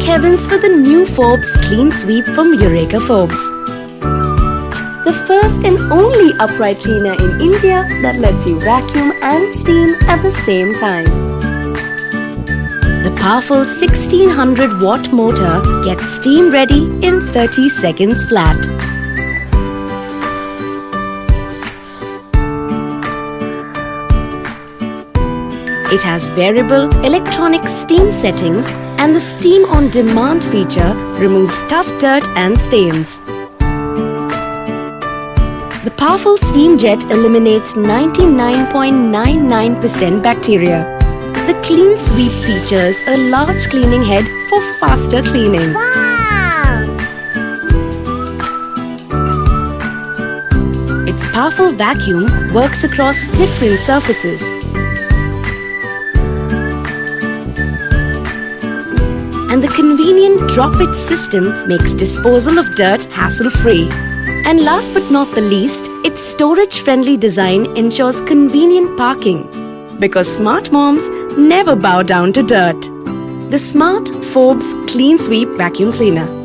Thank heavens for the new Forbes Clean Sweep from Eureka Forbes. The first and only upright cleaner in India that lets you vacuum and steam at the same time. The powerful 1600 watt motor gets steam ready in 30 seconds flat. It has variable electronic steam settings, and the Steam on Demand feature removes tough dirt and stains. The powerful steam jet eliminates 99.99% bacteria. The Clean Sweep features a large cleaning head for faster cleaning. Wow! Its powerful vacuum works across different surfaces. And the convenient drop-it system makes disposal of dirt hassle-free. And last but not the least, its storage-friendly design ensures convenient parking. Because smart moms never bow down to dirt. The Smart Forbes Clean Sweep Vacuum Cleaner.